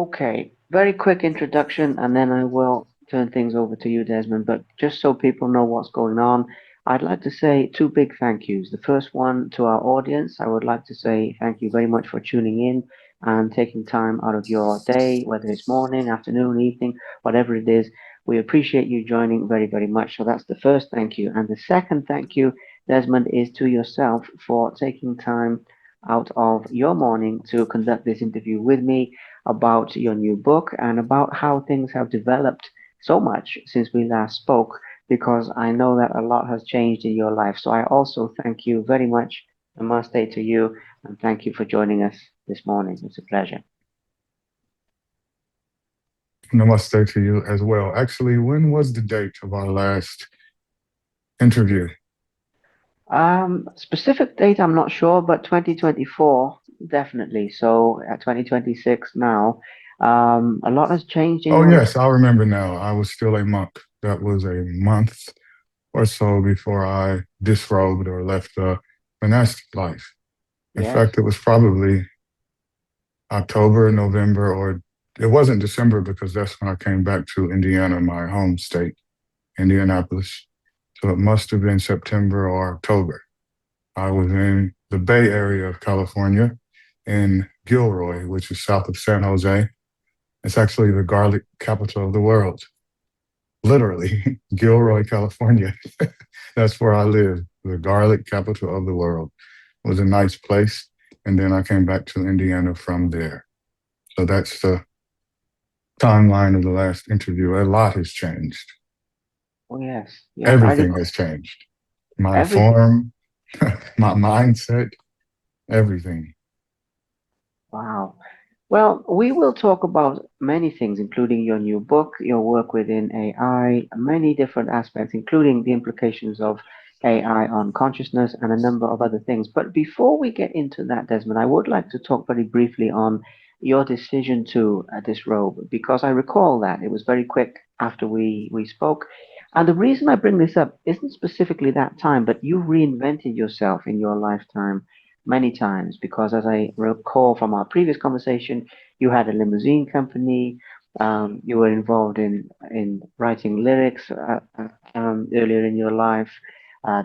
Okay, very quick introduction, and then I will turn things over to you, Desmond. But just so people know what's going on, I'd like to say two big thank yous. The first one to our audience, I would like to say thank you very much for tuning in and taking time out of your day, whether it's morning, afternoon, evening, whatever it is. We appreciate you joining very, very much. So that's the first thank you. And the second thank you, Desmond, is to yourself for taking time out of your morning to conduct this interview with me about your new book and about how things have developed so much since we last spoke, because I know that a lot has changed in your life. So I also thank you very much. Namaste to you, and thank you for joining us this morning. It's a pleasure. Namaste to you as well. Actually, when was the date of our last interview? Specific date, I'm not sure, but 2024, definitely. So 2026 now. A lot has changed in Oh, your life. yes, I remember now. I was still a monk. That was a month or so before I disrobed or left the monastic life. In Yes. fact, it was probably October, November, or it wasn't December because that's when I came back to Indiana, my home state, Indianapolis. So it must have been September or October. I was in the Bay Area of California in Gilroy, which is south of San Jose. It's actually the garlic capital of the world, literally, Gilroy, California. That's where I live, the garlic capital of the world. It was a nice place. And then I came back to Indiana from there. So that's the timeline of the last interview. A lot has changed. Oh, yes. Yes. I Everything recall has changed. My everything. form, my mindset, everything. Wow. Well, we will talk about many things, including your new book, your work within AI, many different aspects, including the implications of AI on consciousness and a number of other things. But before we get into that, Desmond, I would like to talk very briefly on your decision to disrobe, because I recall that it was very quick after we spoke. And the reason I bring this up isn't specifically that time, but you reinvented yourself in your lifetime many times, because as I recall from our previous conversation, you had a limousine company. You were involved in writing lyrics earlier in your life.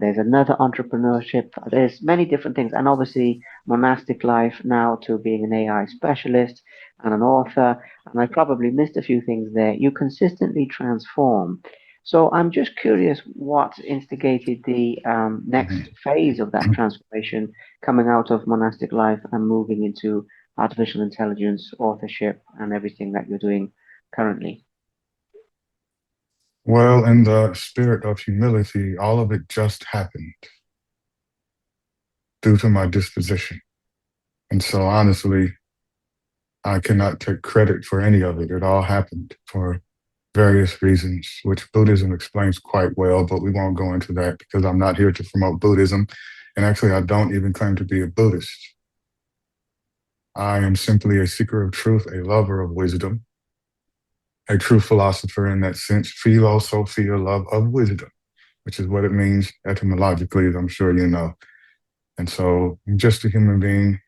There's another entrepreneurship. There's many different things, and obviously monastic life now to being an AI specialist and an author. And I probably missed a few things there. You consistently transform. So I'm just curious what instigated the next Mhm. phase of that transformation, coming out of monastic life and moving into artificial intelligence, authorship, and everything that you're doing currently. Well, in the spirit of humility, all of it just happened due to my disposition. And so, honestly, I cannot take credit for any of it. It all happened for various reasons, which Buddhism explains quite well, but we won't go into that because I'm not here to promote Buddhism. And actually, I don't even claim to be a Buddhist. I am simply a seeker of truth, a lover of wisdom, a true philosopher in that sense. Philosophia, love of wisdom, which is what it means etymologically, as I'm sure you know. And so I'm just a human being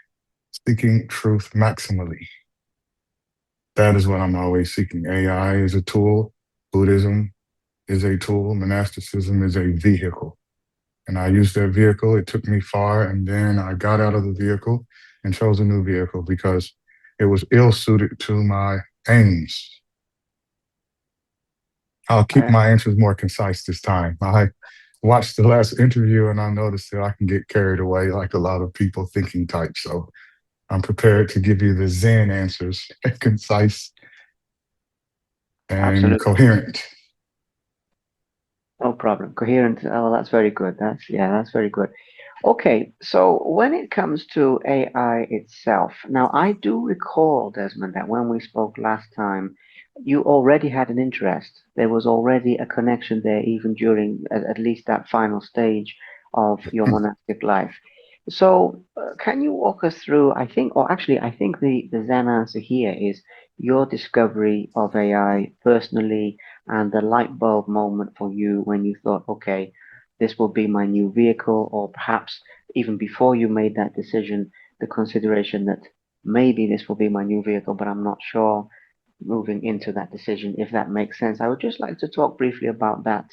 seeking truth maximally. That is what I'm always seeking. AI is a tool, Buddhism is a tool, monasticism is a vehicle. And I used that vehicle. It took me far. And then I got out of the vehicle and chose a new vehicle because it was ill suited to my aims. I'll keep I, my answers more concise this time. I watched the last interview and I noticed that I can get carried away like a lot of people thinking type. So I'm prepared to give you the Zen answers, concise and Absolutely. coherent. No problem. Coherent. Oh, that's very good. That's very good. Okay, so when it comes to AI itself, now I do recall, Desmond, that when we spoke last time, you already had an interest. There was already a connection there, even during at least that final stage of your monastic life. So, can you walk us through? I think, or actually, I think the Zen answer here is your discovery of AI personally and the light bulb moment for you when you thought, okay, this will be my new vehicle, or perhaps even before you made that decision, the consideration that maybe this will be my new vehicle, but I'm not sure. moving into that decision, if that makes sense. I would just like to talk briefly about that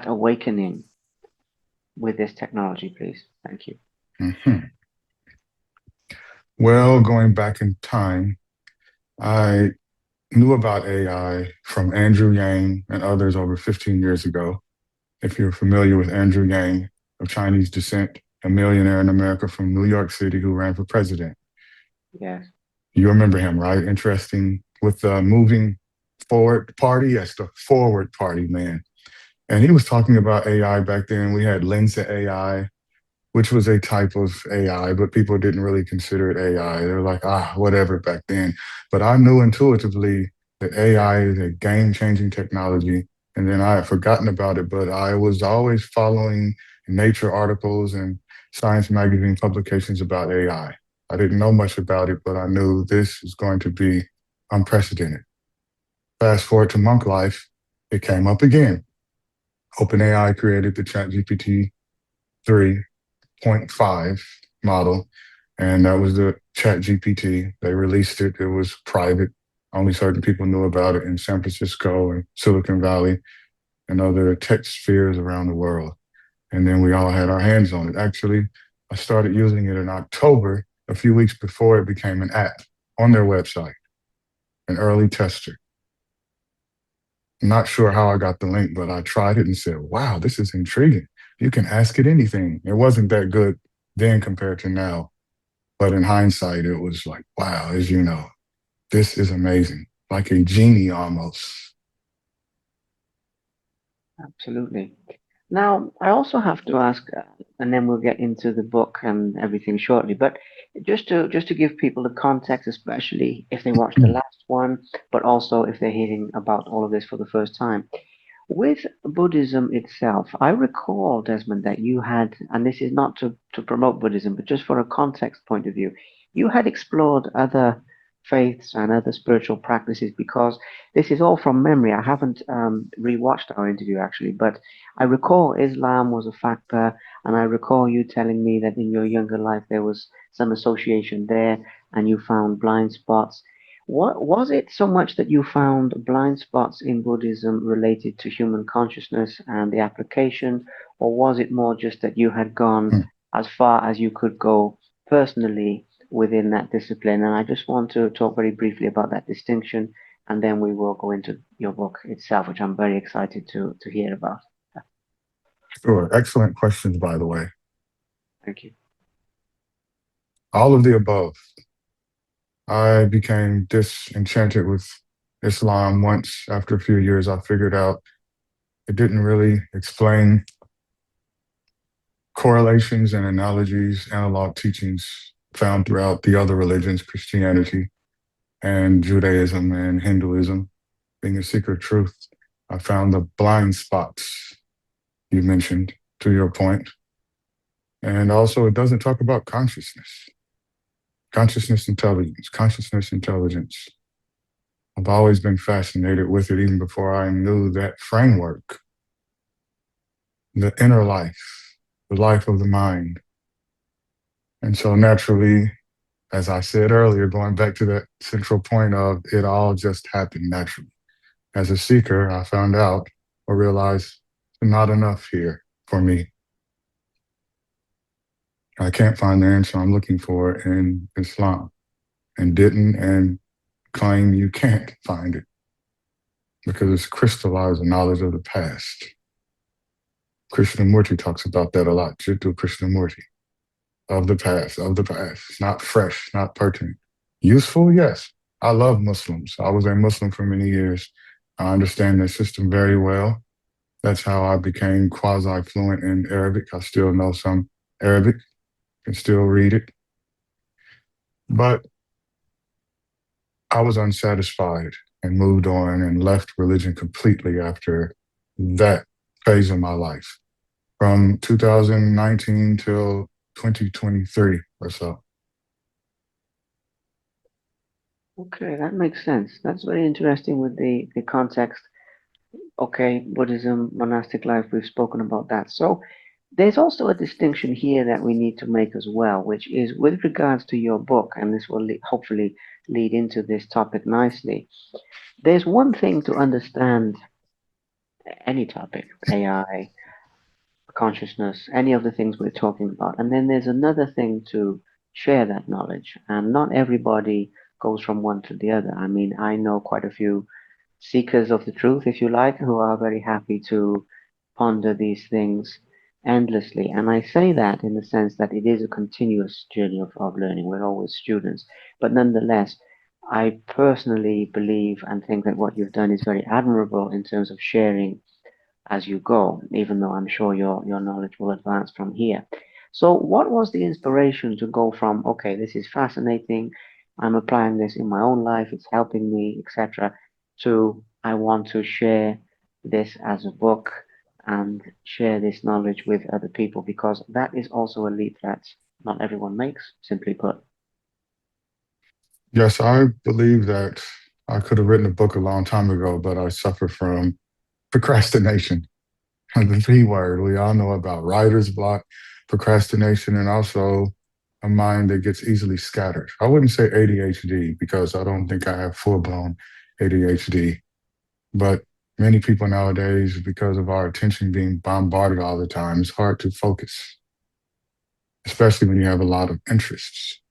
awakening with this technology, please. Thank you. Mhm. Well, going back in time, I knew about AI from Andrew Yang and others over 15 years ago. If you're familiar with Andrew Yang, of Chinese descent, a millionaire in America from New York City who ran for president. Yes, You remember him, right? Interesting with the moving forward party. Yes, the forward party, man. And he was talking about AI back then. We had Lensa AI, which was a type of AI, but people didn't really consider it AI. They were like, whatever back then. But I knew intuitively that AI is a game changing technology. And then I had forgotten about it, but I was always following Nature articles and science magazine publications about AI. I didn't know much about it, but I knew this is going to be unprecedented. Fast forward to monk life, it came up again. OpenAI created the ChatGPT 3.5 model, and that was the Chat GPT. They released it. It was private. Only certain people knew about it in San Francisco and Silicon Valley and other tech spheres around the world. And then we all had our hands on it. Actually, I started using it in October, a few weeks before it became an app on their website, an early tester. I'm not sure how I got the link, but I tried it and said, wow, this is intriguing. You can ask it anything. It wasn't that good then compared to now. But in hindsight, it was like, wow, as you know, this is amazing, like a genie almost. absolutely. Now, I also have to ask, and then we'll get into the book and everything shortly. But just to give people the context, especially if they watched the last one, but also if they're hearing about all of this for the first time. With Buddhism itself, I recall, Desmond, that you had, and this is not to promote Buddhism, but just for a context point of view, you had explored other faiths and other spiritual practices because this is all from memory. I haven't rewatched our interview actually, but I recall Islam was a factor, and I recall you telling me that in your younger life there was some association there, and you found blind spots. What was it so much that you found blind spots in Buddhism related to human consciousness and the application, or was it more just that you had gone as far as you could go personally within that discipline? And I just want to talk very briefly about that distinction, and then we will go into your book itself, which I'm very excited to hear about. Sure. Excellent questions, by the way. Thank you. All of the above. I became disenchanted with Islam once after a few years. I figured out it didn't really explain correlations and analogies, analog teachings found throughout the other religions, Christianity and Judaism and Hinduism. Being a seeker of truth, I found the blind spots you mentioned to your point. And also, it doesn't talk about consciousness intelligence. I've always been fascinated with it, even before I knew that framework, the inner life, the life of the mind. And so, naturally, as I said earlier, going back to that central point of it all just happened naturally. As a seeker, I found out or realized not enough here for me. I can't find the answer I'm looking for in Islam and didn't and claim you can't find it because it's crystallized the knowledge of the past. Krishnamurti talks about that a lot. Jiddu Krishnamurti, of the past. It's not fresh, not pertinent. Useful, yes. I love Muslims. I was a Muslim for many years. I understand their system very well. That's how I became quasi fluent in Arabic. I still know some Arabic, can still read it. But I was unsatisfied and moved on and left religion completely after that phase of my life from 2019 till 2023 or so. Okay, that makes sense. That's very interesting with the context. Okay, Buddhism, monastic life, we've spoken about that. So there's also a distinction here that we need to make as well, which is with regards to your book, and this will hopefully lead into this topic nicely. There's one thing to understand any topic, AI, consciousness, any of the things we're talking about. And then there's another thing to share that knowledge. And not everybody goes from one to the other. I mean, I know quite a few seekers of the truth, if you like, who are very happy to ponder these things endlessly. And I say that in the sense that it is a continuous journey of learning. We're always students. But nonetheless, I personally believe and think that what you've done is very admirable in terms of sharing as you go, even though I'm sure your knowledge will advance from here. So, what was the inspiration to go from, okay, this is fascinating, I'm applying this in my own life, it's helping me, etc., to I want to share this as a book and share this knowledge with other people because that is also a leap that not everyone makes, simply put. Yes, I believe that I could have written a book a long time ago, but I suffer from procrastination. The P word. We all know about writer's block, procrastination, and also a mind that gets easily scattered. I wouldn't say ADHD because I don't think I have full blown ADHD, but many people nowadays, because of our attention being bombarded all the time, it's hard to focus, especially when you have a lot of interests.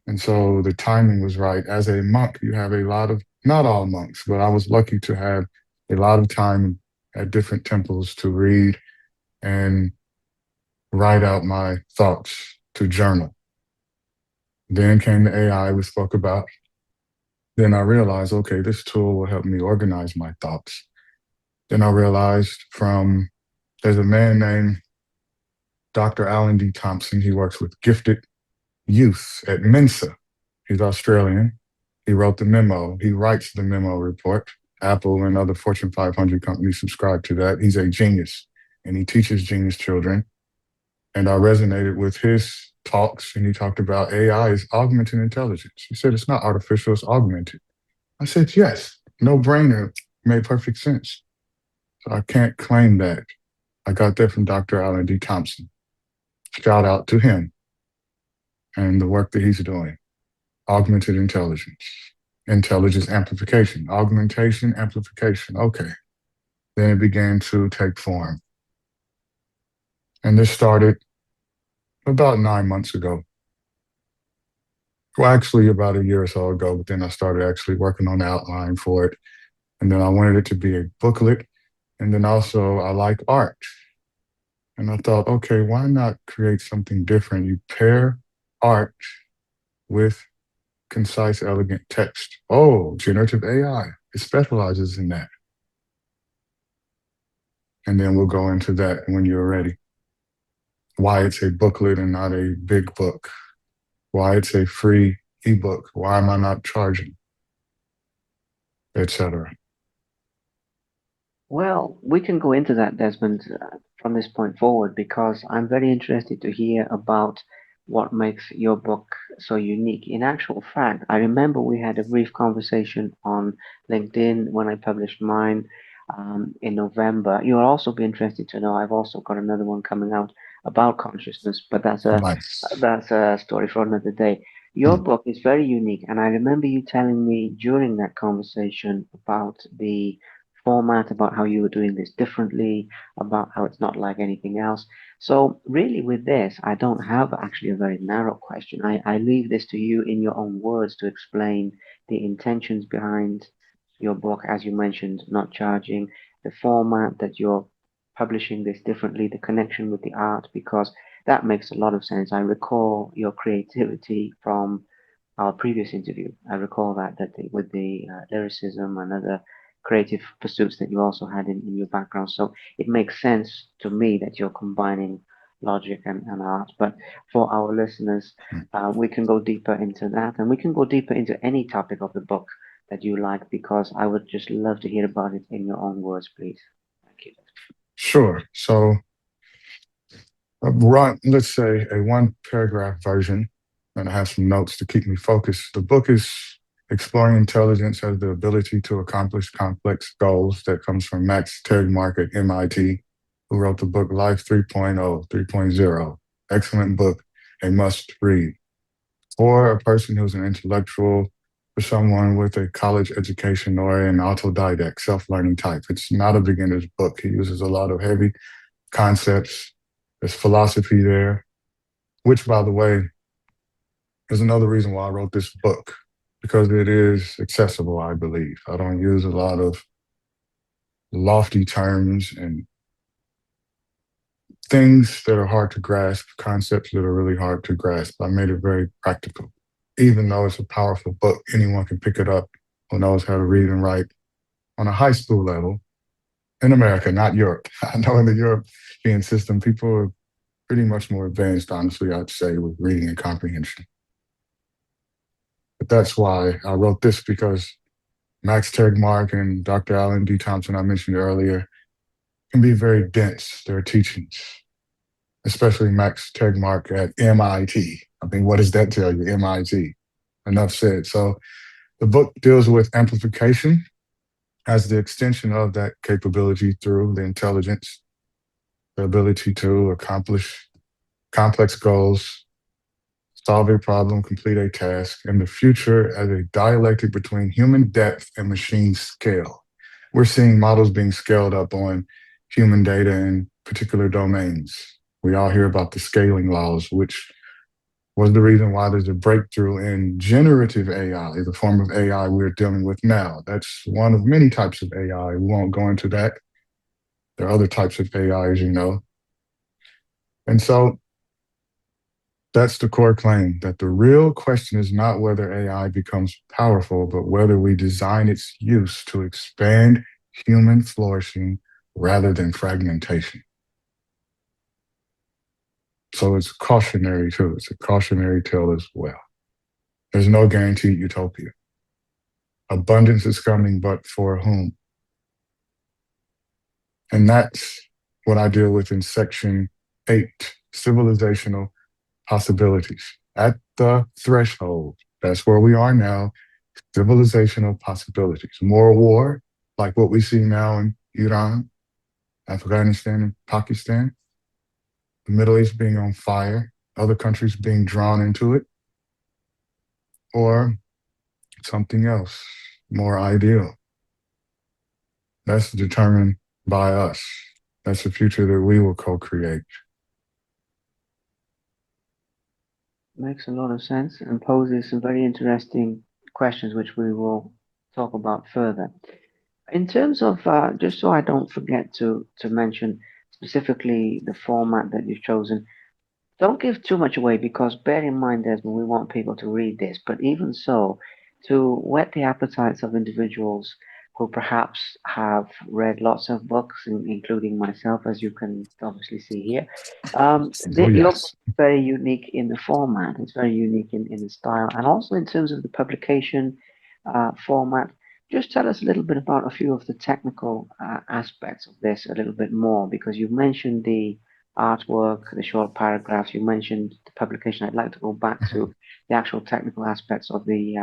And so the timing was right. As a monk, you have a lot of, not all monks, but I was lucky to have a lot of time at different temples to read and write out my thoughts, to journal. Then came the AI we spoke about. Then I realized, okay, this tool will help me organize my thoughts. Then I realized there's a man named Dr. Alan D. Thompson. He works with gifted youth at Mensa. He's Australian. He wrote the memo. He writes the memo report. Apple and other Fortune 500 companies subscribe to that. He's a genius and he teaches genius children. And I resonated with his talks, and he talked about AI is augmented intelligence. He said it's not artificial, it's augmented. I said, yes, no brainer, made perfect sense. So I can't claim that. I got that from Dr. Alan D. Thompson. Shout out to him and the work that he's doing. Augmented intelligence, intelligence amplification, augmentation, amplification. Okay. Then it began to take form. And this started about 9 months ago. Well, actually, about a year or so ago, but then I started actually working on the outline for it. And then I wanted it to be a booklet. And then also, I like art. And I thought, okay, why not create something different? You pair art with concise, elegant text. Oh, generative AI, it specializes in that. And then we'll go into that when you're ready. Why it's a booklet and not a big book. Why it's a free ebook. Why am I not charging, etc. Well, we can go into that, Desmond, from this point forward because I'm very interested to hear about what makes your book so unique. In actual fact, I remember we had a brief conversation on LinkedIn when I published mine in November. You'll also be interested to know I've also got another one coming out about consciousness, but Nice. that's a story for another day. Your Hmm. book is very unique, and I remember you telling me during that conversation about the format, about how you were doing this differently, about how it's not like anything else. So, really, with this, I don't have actually a very narrow question. I leave this to you in your own words to explain the intentions behind your book, as you mentioned, not charging, the format that you're publishing this differently, the connection with the art, because that makes a lot of sense. I recall your creativity from our previous interview. I recall with the lyricism and other creative pursuits that you also had in your background. So it makes sense to me that you're combining logic and art. But for our listeners, we can go deeper into that and we can go deeper into any topic of the book that you like because I would just love to hear about it in your own words, please. Thank you. Sure. So, let's say a one paragraph version, and I have some notes to keep me focused. The book is Exploring Intelligence as the Ability to Accomplish Complex Goals, that comes from Max Tegmark at MIT, who wrote the book Life 3.0, 3.0. Excellent book, a must read. for a person who's an intellectual, for someone with a college education or an autodidact, self-learning type. It's not a beginner's book. He uses a lot of heavy concepts. There's philosophy there, which, by the way, is another reason why I wrote this book, because it is accessible, I believe. I don't use a lot of lofty terms and things that are hard to grasp, concepts that are really hard to grasp. I made it very practical. Even though it's a powerful book, anyone can pick it up who knows how to read and write on a high school level in America, not Europe. I know in the European system, people are pretty much more advanced, honestly, I'd say, with reading and comprehension. But that's why I wrote this, because Max Tegmark and Dr. Alan D. Thompson, I mentioned earlier, can be very dense, their teachings, especially Max Tegmark at MIT. I mean, what does that tell you? MIT. Enough said. So the book deals with amplification as the extension of that capability through the intelligence, the ability to accomplish complex goals, solve a problem, complete a task, and the future as a dialectic between human depth and machine scale. We're seeing models being scaled up on human data in particular domains. We all hear about the scaling laws, which was the reason why there's a breakthrough in generative AI, the form of AI we're dealing with now. That's one of many types of AI. We won't go into that. There are other types of AI, as you know. And so that's the core claim, that the real question is not whether AI becomes powerful, but whether we design its use to expand human flourishing rather than fragmentation. So it's cautionary too. It's a cautionary tale as well. There's no guaranteed utopia. Abundance is coming, but for whom? And that's what I deal with in section 8, civilizational possibilities. At the threshold, that's where we are now, civilizational possibilities. More war, like what we see now in Iran, Afghanistan, and Pakistan, the Middle East being on fire, other countries being drawn into it, or something else more ideal. That's determined by us. That's the future that we will co create. Makes a lot of sense and poses some very interesting questions, which we will talk about further. In terms of, just so I don't forget to mention specifically the format that you've chosen, don't give too much away because bear in mind, Desmond, we want people to read this, but even so, to whet the appetites of individuals who perhaps have read lots of books, including myself, as you can obviously see here, Oh, your book yes. is very unique in the format. It's very unique in the style, and also in terms of the publication format. Just tell us a little bit about a few of the technical aspects of this a little bit more, because you've mentioned the artwork, the short paragraphs. You mentioned the publication. I'd like to go back to the actual technical aspects of the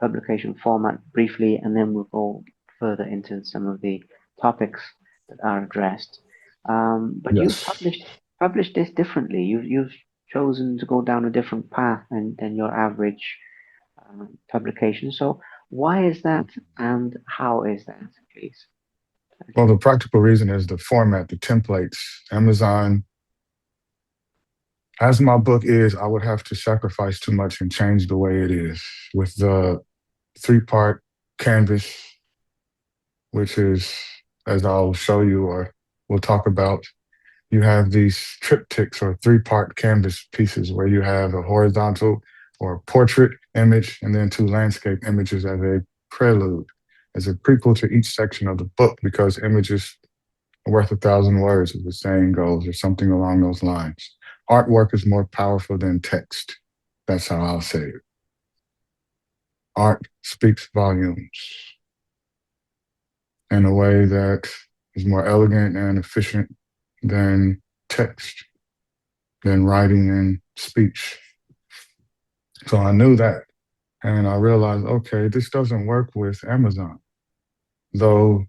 publication format briefly, and then we'll go further into some of the topics that are addressed. But you've Yes. published this differently. You've chosen to go down a different path than your average publication. So why is that, and how is that, please? Thank Well, you. the practical reason is the format, the templates. Amazon, as my book is, I would have to sacrifice too much and change the way it is with the 3-part canvas, which is, as I'll show you or we'll talk about, you have these triptychs or 3-part canvas pieces where you have a horizontal or portrait image and then 2 landscape images as a prelude, as a prequel to each section of the book, because images are worth 1,000 words, as the saying goes, or something along those lines. Artwork is more powerful than text. That's how I'll say it. Art speaks volumes in a way that is more elegant and efficient than text, than writing and speech. So I knew that. And I realized, okay, this doesn't work with Amazon. Though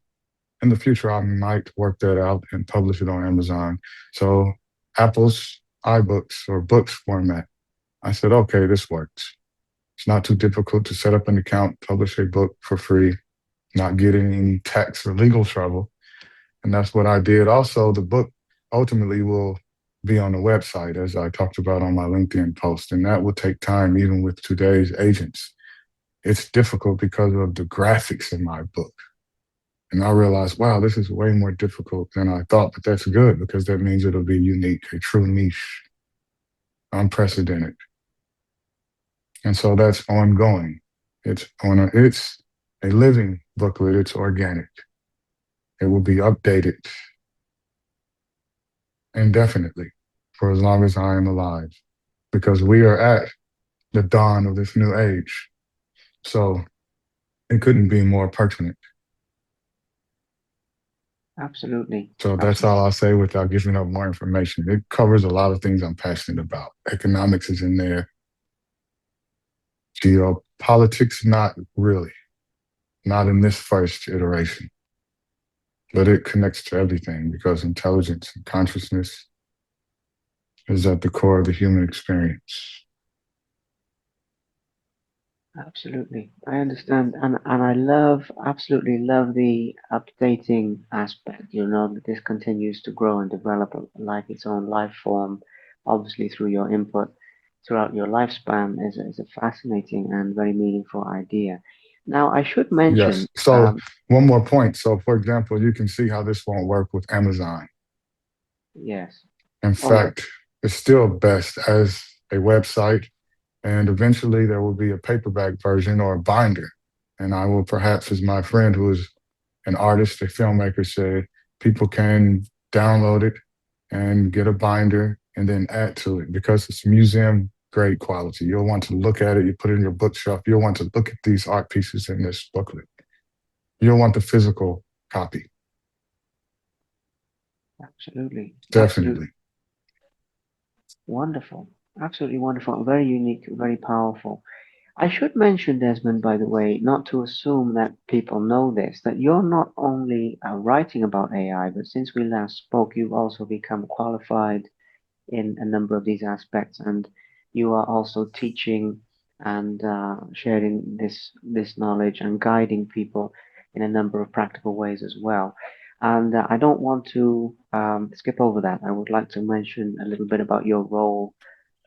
in the future, I might work that out and publish it on Amazon. So Apple's iBooks or books format, I said, okay, this works. It's not too difficult to set up an account, publish a book for free, not get in any tax or legal trouble. And that's what I did. Also, the book ultimately will be on the website, as I talked about on my LinkedIn post, and that will take time, even with today's agents. It's difficult because of the graphics in my book. And I realized, wow, this is way more difficult than I thought, but that's good because that means it'll be unique, a true niche, unprecedented. And so that's ongoing. It's a living booklet. It's organic. It will be updated indefinitely for as long as I am alive because we are at the dawn of this new age. So it couldn't be more pertinent. Absolutely. So that's Absolutely. all I'll say without giving up more information. It covers a lot of things I'm passionate about. Economics is in there. Geopolitics, not really, not in this first iteration, but it connects to everything because intelligence and consciousness is at the core of the human experience. Absolutely. I understand. And I love, absolutely love the updating aspect, that this continues to grow and develop like its own life form, obviously through your input throughout your lifespan is a fascinating and very meaningful idea. Now, I should Yes. mention, So one more point. So for example, you can see how this won't work with Amazon. yes. In Oh, yeah. fact, it's still best as a website, and eventually there will be a paperback version or a binder. And I will perhaps, as my friend who is an artist, a filmmaker, said, people can download it and get a binder and then add to it because it's museum grade quality. You'll want to look at it, you put it in your bookshelf, you'll want to look at these art pieces in this booklet. You'll want the physical copy, Absolutely. Absolutely. definitely. Wonderful. Absolutely wonderful. Very unique, very powerful. I should mention, Desmond, by the way, not to assume that people know this, that you're not only writing about AI, but since we last spoke, you've also become qualified in a number of these aspects, and you are also teaching and sharing this knowledge and guiding people in a number of practical ways as well. And I don't want to skip over that. I would like to mention a little bit about your role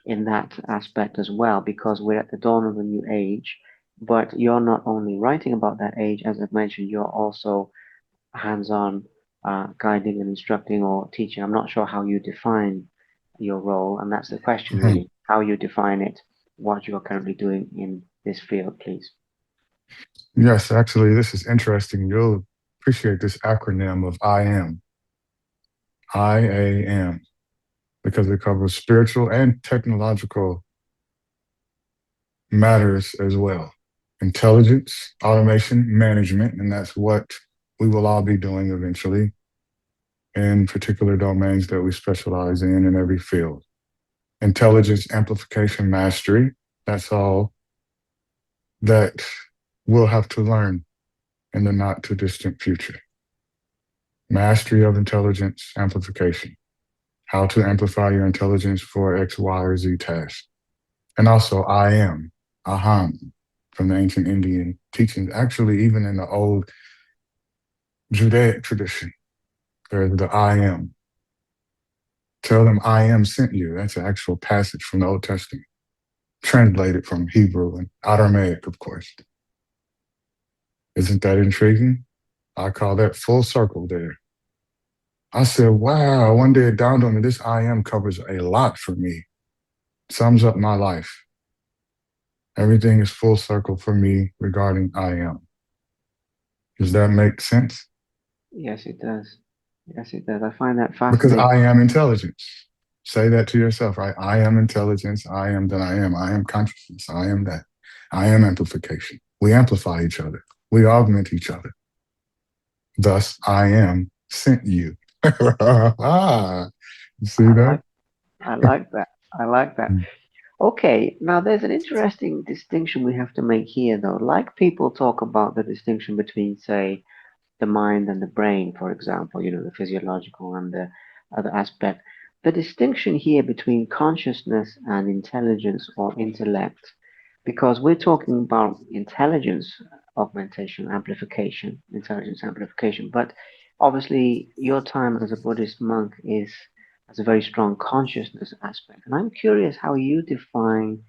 in that aspect as well, because we're at the dawn of a new age. But you're not only writing about that age, as I've mentioned, you're also hands-on guiding and instructing or teaching. I'm not sure how you define your role, and that's the question Mhm. really, how you define it, what you are currently doing in this field, please. Yes, actually, this is interesting. You'll appreciate this acronym of IAM, because it covers spiritual and technological matters as well. Intelligence, automation, management, and that's what we will all be doing eventually in particular domains that we specialize in every field. Intelligence, amplification, mastery, that's all that we'll have to learn in the not too distant future. Mastery of intelligence, amplification, how to amplify your intelligence for X, Y, or Z task. And also, I am, aham, from the ancient Indian teachings. Actually, even in the old Judaic tradition, there's the I am. Tell them I am sent you. That's an actual passage from the Old Testament, translated from Hebrew and Aramaic, of course. Isn't that intriguing? I call that full circle there. I said, wow, one day it dawned on me this I am covers a lot for me, sums up my life. Everything is full circle for me regarding I am. Does that make sense? Yes, it does. Yes, it does. I find that Because fascinating. I am intelligence. Say that to yourself, right? I am intelligence. I am that I am. I am consciousness. I am that. I am amplification. We amplify each other. We augment each other. Thus, I am sent you. Ah, you see I that? like, I like that. I like that. Okay, now there's an interesting distinction we have to make here, though. Like people talk about the distinction between, say, the mind and the brain, for example, the physiological and the other aspect. the distinction here between consciousness and intelligence or intellect, because we're talking about intelligence augmentation, amplification, intelligence amplification, but obviously your time as a Buddhist monk is has a very strong consciousness aspect. And I'm curious how you define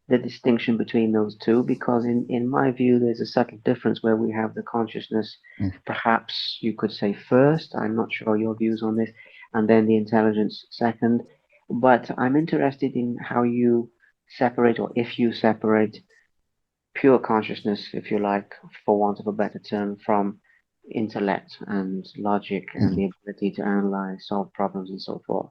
the distinction between those two, because in my view, there's a subtle difference where we have the consciousness, Mm. perhaps you could say first. I'm not sure your views on this, and then the intelligence second. But I'm interested in how you separate, or if you separate, pure consciousness, if you like, for want of a better term, from intellect and logic and Mm. the ability to analyze, solve problems, and so forth.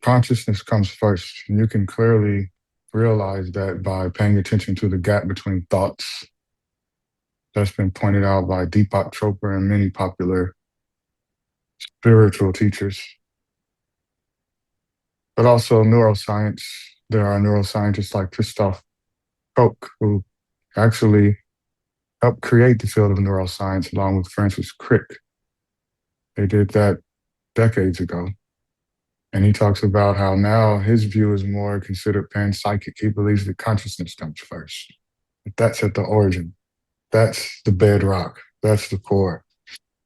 Consciousness comes first. And you can clearly realize that by paying attention to the gap between thoughts that's been pointed out by Deepak Chopra and many popular spiritual teachers, but also neuroscience. There are neuroscientists like Christoph Koch who actually helped create the field of neuroscience along with Francis Crick. They did that decades ago. And he talks about how now his view is more considered panpsychic. He believes that consciousness comes first. That's at the origin. That's the bedrock. That's the core.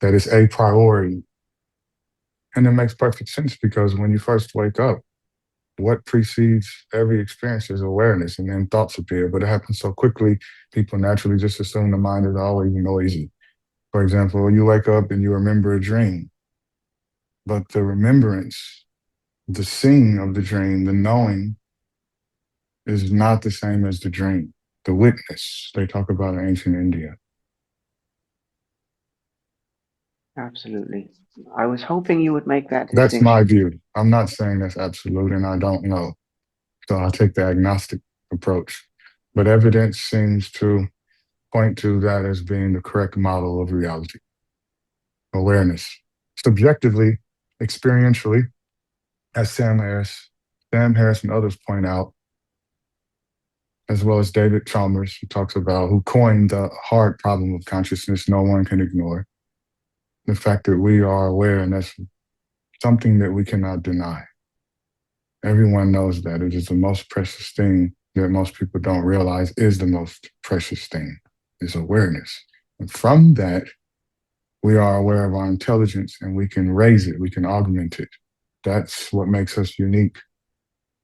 That is a priority. And it makes perfect sense because when you first wake up, what precedes every experience is awareness, and then thoughts appear. But it happens so quickly, people naturally just assume the mind is always noisy. For example, you wake up and you remember a dream, but the remembrance, the seeing of the dream, the knowing is not the same as the dream. The witness they talk about in ancient India. Absolutely. I was hoping you would make that That's distinction. my view. I'm not saying that's absolute and I don't know. So I take the agnostic approach. But evidence seems to point to that as being the correct model of reality, awareness. Subjectively, experientially, as Sam Harris and others point out, as well as David Chalmers, who talks about who coined the hard problem of consciousness no one can ignore. The fact that we are aware, and that's something that we cannot deny. Everyone knows that it is the most precious thing that most people don't realize is the most precious thing is awareness. And from that, we are aware of our intelligence and we can raise it, we can augment it. That's what makes us unique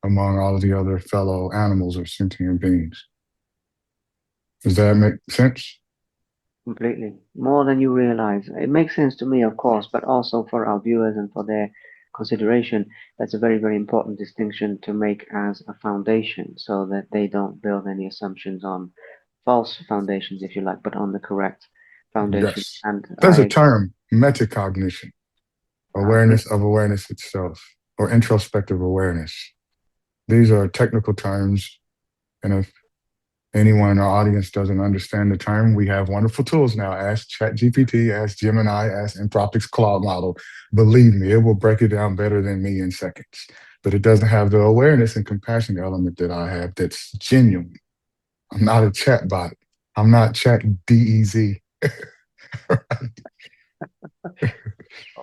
among all of the other fellow animals or sentient beings. Does that make sense? Completely. More than you realize. It makes sense to me, of course, but also for our viewers and for their consideration. That's a very, very important distinction to make as a foundation so that they don't build any assumptions on false foundations, if you like, but on the correct foundation. Yes. And There's a I term, metacognition, agree. awareness of awareness itself, or introspective awareness. These are technical terms, and if anyone in our audience doesn't understand the term, we have wonderful tools now. Ask ChatGPT, ask Gemini, ask Anthropic's Claude model. Believe me, it will break it down better than me in seconds. But it doesn't have the awareness and compassion element that I have that's genuine. I'm not a chat bot. I'm not chat DEZ.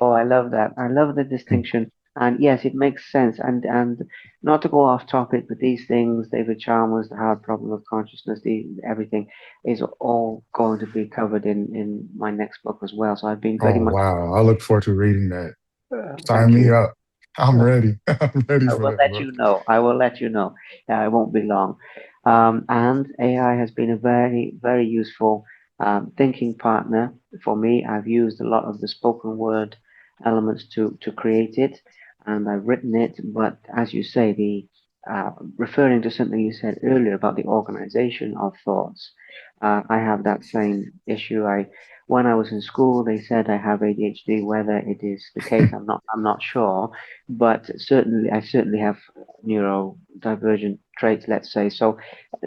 Oh, I love that. I love the distinction. And yes, it makes sense. And not to go off topic, but these things, David Chalmers, the hard problem of consciousness, everything is all going to be covered in my next book as well. So I've been very Oh, much. wow. I look forward to reading that. Sign Thank me you. up. I'm ready. I'm ready I for will that let you book. know. I will let you know. It won't be long. And AI has been a very, very useful thinking partner for me. I've used a lot of the spoken word elements to create it, and I've written it. But as you say, the referring to something you said earlier about the organization of thoughts, I have that same issue. When I was in school, they said I have ADHD. Whether it is the case, I'm not sure, but certainly I certainly have neurodivergent traits, let's say. So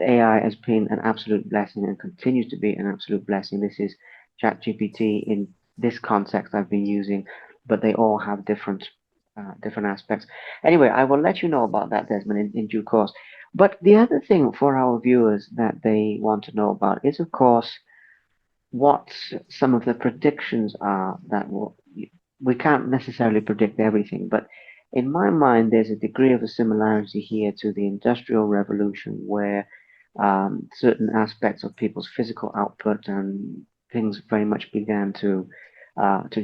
AI has been an absolute blessing and continues to be an absolute blessing. This is ChatGPT in this context I've been using, but they all have different aspects. Anyway, I will let you know about that, Desmond, in due course. But the other thing for our viewers that they want to know about is, of course, what some of the predictions are that will we can't necessarily predict everything, but in my mind, there's a degree of a similarity here to the Industrial Revolution, where certain aspects of people's physical output and things very much began to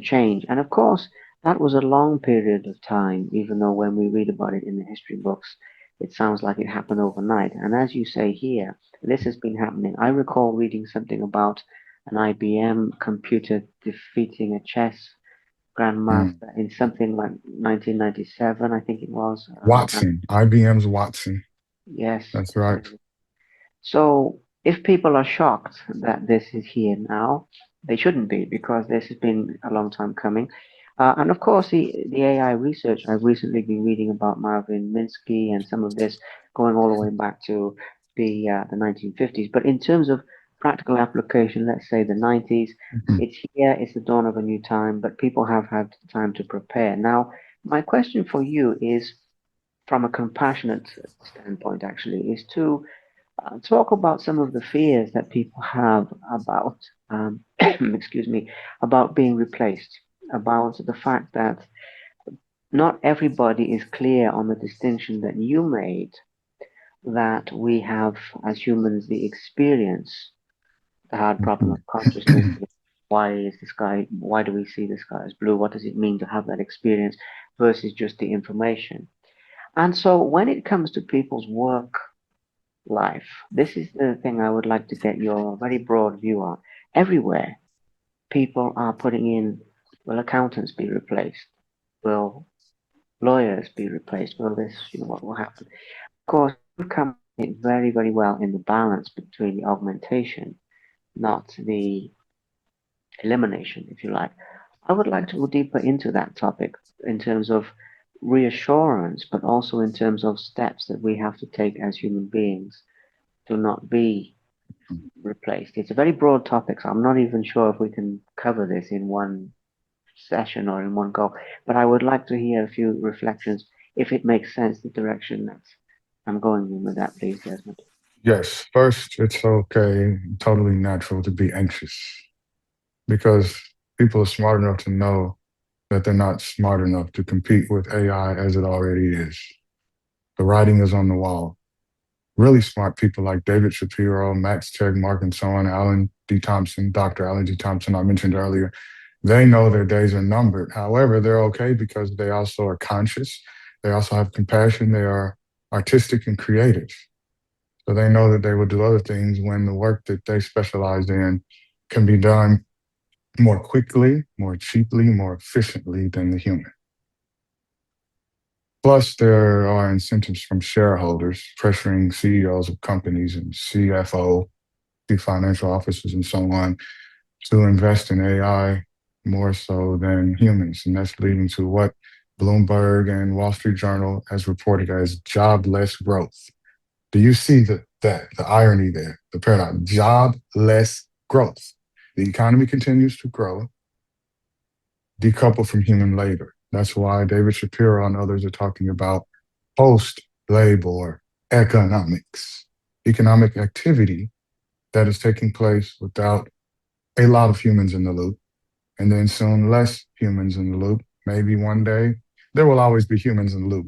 change. And of course, that was a long period of time, even though when we read about it in the history books, it sounds like it happened overnight. And as you say here, this has been happening. I recall reading something about an IBM computer defeating a chess Mm. grandmaster in something like 1997, I think it was. And Watson, IBM's Watson. yes, That's right. so if people are shocked that this is here now, they shouldn't be because this has been a long time coming. And of course, the AI research, I've recently been reading about Marvin Minsky and some of this going all the way back to the 1950s. But in terms of practical application, let's say the 90s, Mhm. it's here, it's the dawn of a new time, but people have had time to prepare. Now, my question for you is, from a compassionate standpoint, actually, is to talk about some of the fears that people have about, excuse me, about being replaced, about the fact that not everybody is clear on the distinction that you made, that we have as humans the experience, the hard problem of consciousness. Why is the sky, why do we see the sky as blue? What does it mean to have that experience versus just the information? And so when it comes to people's work life. This is the thing I would like to get your very broad view on. Everywhere, people are putting in, will accountants be replaced? Will lawyers be replaced? Will this, what will happen? Of course, you've come at it very, very well in the balance between the augmentation, not the elimination, if you like. I would like to go deeper into that topic in terms of reassurance, but also in terms of steps that we have to take as human beings to not be replaced. It's a very broad topic, so I'm not even sure if we can cover this in one session or in one go. But I would like to hear a few reflections, if it makes sense, the direction that I'm going in with that, please, Desmond. Yes, first, it's okay, totally natural to be anxious because people are smart enough to know that they're not smart enough to compete with AI as it already is. The writing is on the wall. Really smart people like David Shapiro, Max Tegmark, and so on, Alan D. Thompson, Dr. Alan D. Thompson, I mentioned earlier, they know their days are numbered. However, they're okay because they also are conscious. They also have compassion. They are artistic and creative. So they know that they will do other things when the work that they specialize in can be done more quickly, more cheaply, more efficiently than the human. Plus, there are incentives from shareholders pressuring CEOs of companies and CFO, chief financial officers, and so on to invest in AI more so than humans. And that's leading to what Bloomberg and Wall Street Journal has reported as jobless growth. Do you see the irony there, the paradox? Jobless growth. The economy continues to grow, decoupled from human labor. That's why David Shapiro and others are talking about post labor economics, economic activity that is taking place without a lot of humans in the loop, and then soon less humans in the loop. Maybe one day there will always be humans in the loop.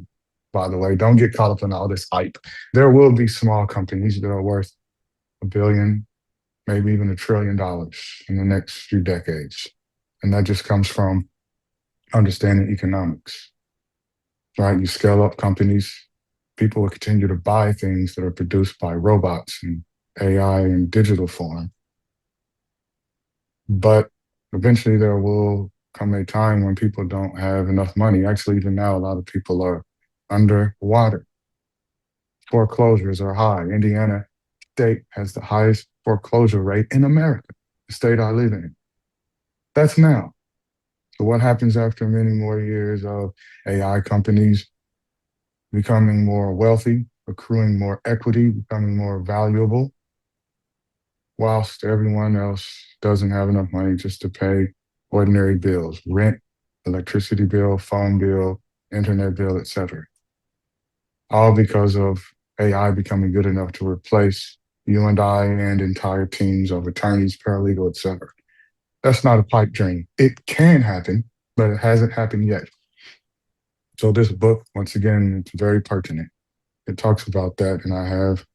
By the way, don't get caught up in all this hype. There will be small companies that are worth $1 billion, maybe even $1 trillion in the next few decades. And that just comes from understanding economics, right? You scale up companies, people will continue to buy things that are produced by robots and AI in digital form. But eventually there will come a time when people don't have enough money. Actually, even now, a lot of people are underwater. Foreclosures are high. Indiana state has the highest foreclosure rate in America, the state I live in. That's now. So what happens after many more years of AI companies becoming more wealthy, accruing more equity, becoming more valuable, whilst everyone else doesn't have enough money just to pay ordinary bills, rent, electricity bill, phone bill, internet bill, etc. All because of AI becoming good enough to replace you and I and entire teams of attorneys, paralegal, etc. That's not a pipe dream. It can happen, but it hasn't happened yet. So this book, once again, it's very pertinent. It talks about that, and I have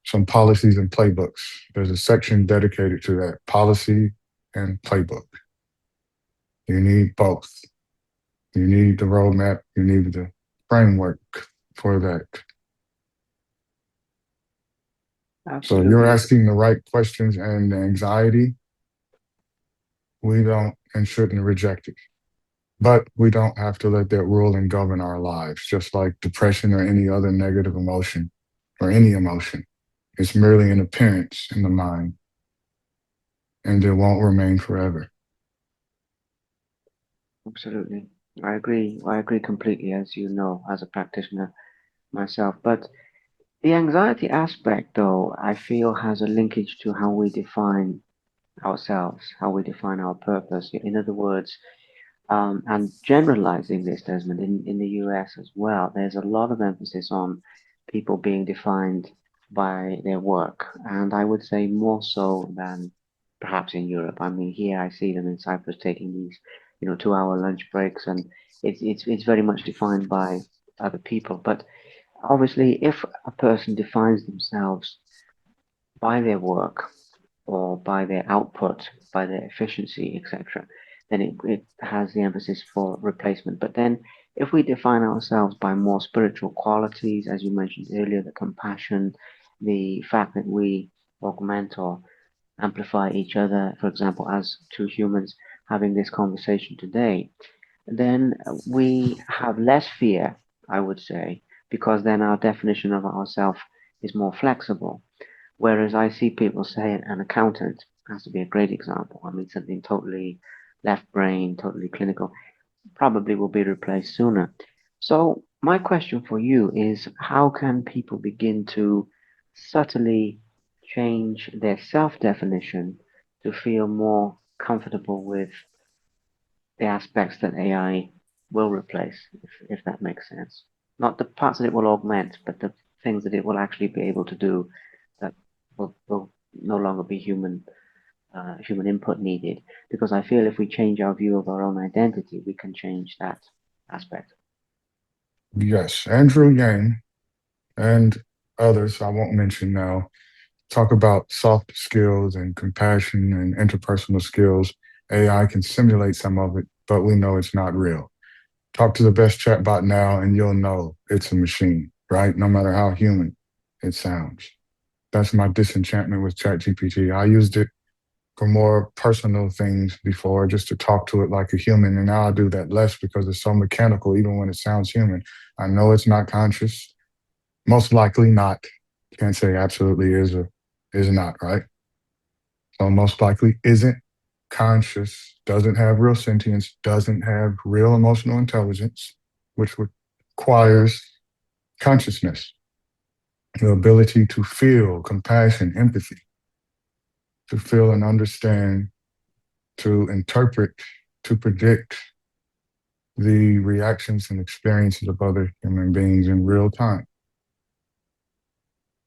some policies and playbooks. There's a section dedicated to that policy and playbook. You need both. You need the roadmap, you need the framework for that. So you're Absolutely. asking the right questions, and the anxiety, we don't and shouldn't reject it. But we don't have to let that rule and govern our lives, just like depression or any other negative emotion or any emotion. It's merely an appearance in the mind, and it won't remain forever. Absolutely. I agree. I agree completely, as you know, as a practitioner myself. But the anxiety aspect, though, I feel has a linkage to how we define ourselves, how we define our purpose. In other words, and generalizing this, Desmond, in the US as well, there's a lot of emphasis on people being defined by their work. And I would say more so than perhaps in Europe. I mean, here I see them in Cyprus taking these, 2-hour lunch breaks, and it's very much defined by other people. But obviously, if a person defines themselves by their work, or by their output, by their efficiency, etc., then it has the emphasis for replacement. But then if we define ourselves by more spiritual qualities, as you mentioned earlier, the compassion, the fact that we augment or amplify each other, for example, as two humans having this conversation today, then we have less fear, I would say, because then our definition of ourselves is more flexible. Whereas I see people say an accountant has to be a great example. I mean, something totally left brain, totally clinical, probably will be replaced sooner. So, my question for you is how can people begin to subtly change their self definition to feel more comfortable with the aspects that AI will replace, if that makes sense? Not the parts that it will augment, but the things that it will actually be able to do that will no longer be human input needed. Because I feel if we change our view of our own identity, we can change that aspect. Yes, Andrew Yang and others I won't mention now talk about soft skills and compassion and interpersonal skills. AI can simulate some of it, but we know it's not real. Talk to the best chatbot now, and you'll know it's a machine, right? No matter how human it sounds. That's my disenchantment with ChatGPT. I used it for more personal things before, just to talk to it like a human. And now I do that less because it's so mechanical, even when it sounds human. I know it's not conscious. Most likely not. Can't say absolutely is or is not, right? So most likely isn't conscious, doesn't have real sentience, doesn't have real emotional intelligence, which requires consciousness, the ability to feel compassion, empathy, to feel and understand, to interpret, to predict the reactions and experiences of other human beings in real time.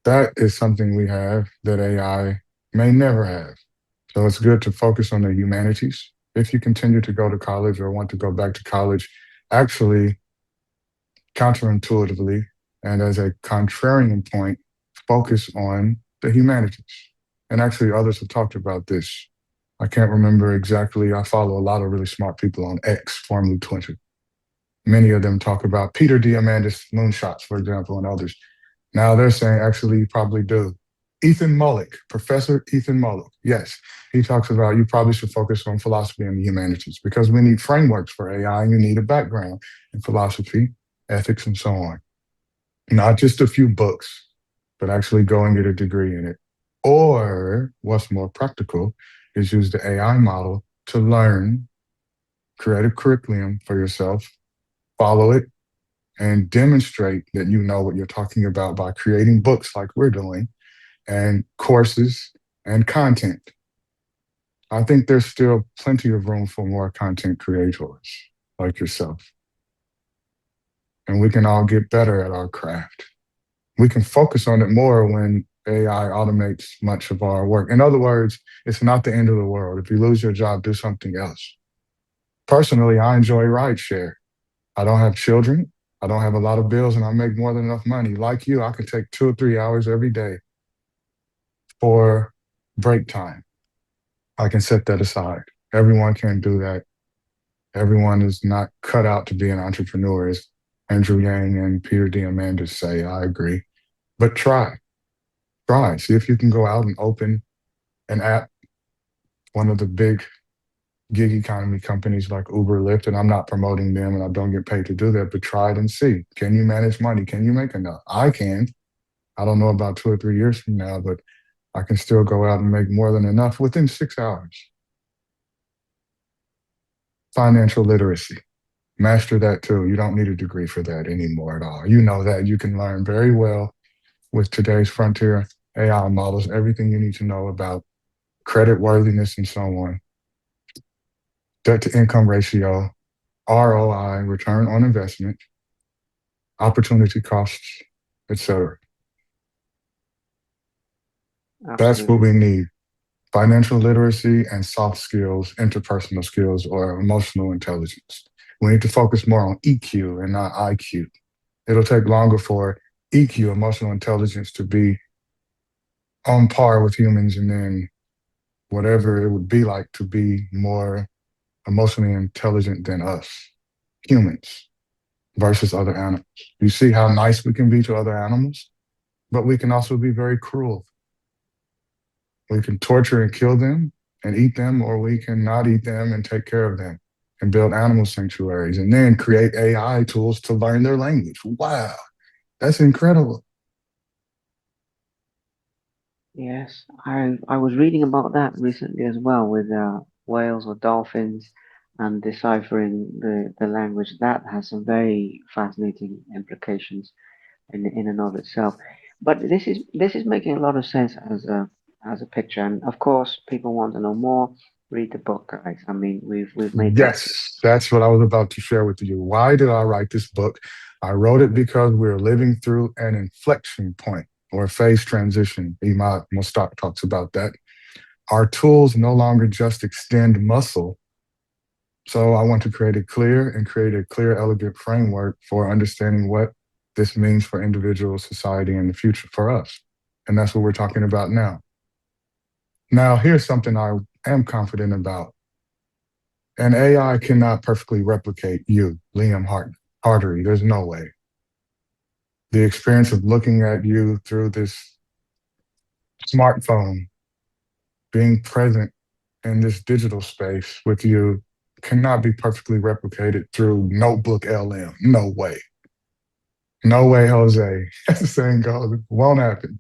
That is something we have that AI may never have. So it's good to focus on the humanities. If you continue to go to college or want to go back to college, actually, counterintuitively, and as a contrarian point, focus on the humanities. And actually, others have talked about this. I can't remember exactly. I follow a lot of really smart people on X, formerly Twitter. Many of them talk about Peter Diamandis moonshots, for example, and others. Now they're saying actually you probably do. Ethan Mullick, Professor Ethan Mullick, yes, he talks about you probably should focus on philosophy and the humanities because we need frameworks for AI and you need a background in philosophy, ethics, and so on. Not just a few books, but actually go and get a degree in it. Or what's more practical is use the AI model to learn, create a curriculum for yourself, follow it, and demonstrate that you know what you're talking about by creating books like we're doing and courses and content. I think there's still plenty of room for more content creators like yourself. And we can all get better at our craft. We can focus on it more when AI automates much of our work. In other words, it's not the end of the world. If you lose your job, do something else. Personally, I enjoy rideshare. I don't have children. I don't have a lot of bills, and I make more than enough money. Like you, I can take 2 or 3 hours every day for break time. I can set that aside. Everyone can do that. Everyone is not cut out to be an entrepreneur, as Andrew Yang and Peter Diamandis say. I agree. But try. See if you can go out and open an app, one of the big gig economy companies like Uber, Lyft, and I'm not promoting them and I don't get paid to do that, but try it and see. Can you manage money? Can you make enough? I can. I don't know about 2 or 3 years from now, but I can still go out and make more than enough within 6 hours. Financial literacy. Master that too. You don't need a degree for that anymore at all. You know that. You can learn very well with today's frontier AI models, everything you need to know about credit worthiness and so on, debt to income ratio, ROI, return on investment, opportunity costs, etc. That's what Absolutely. we need. Financial literacy and soft skills, interpersonal skills, or emotional intelligence. We need to focus more on EQ and not IQ. It'll take longer for EQ, emotional intelligence, to be on par with humans, and then whatever it would be like to be more emotionally intelligent than us, humans, versus other animals. You see how nice we can be to other animals, but we can also be very cruel. We can torture and kill them and eat them, or we can not eat them and take care of them and build animal sanctuaries and then create AI tools to learn their language. Wow, that's incredible. Yes, I was reading about that recently as well with whales or dolphins and deciphering the language. That has some very fascinating implications in and of itself. But this is making a lot of sense as a picture. And of course, people want to know more. Read the book, guys. I mean, we've made that clear. Yes, that's what I was about to share with you. Why did I write this book? I wrote it because we're living through an inflection point or a phase transition. Imad Mostak talks about that. Our tools no longer just extend muscle. So I want to create a clear, elegant framework for understanding what this means for individual society and the future for us. And that's what we're talking about now. Now, here's something I am confident about. An AI cannot perfectly replicate you, Hartery. There's no way. The experience of looking at you through this smartphone, being present in this digital space with you, cannot be perfectly replicated through Notebook LM. No way. No way, Jose. As the saying goes, it won't happen.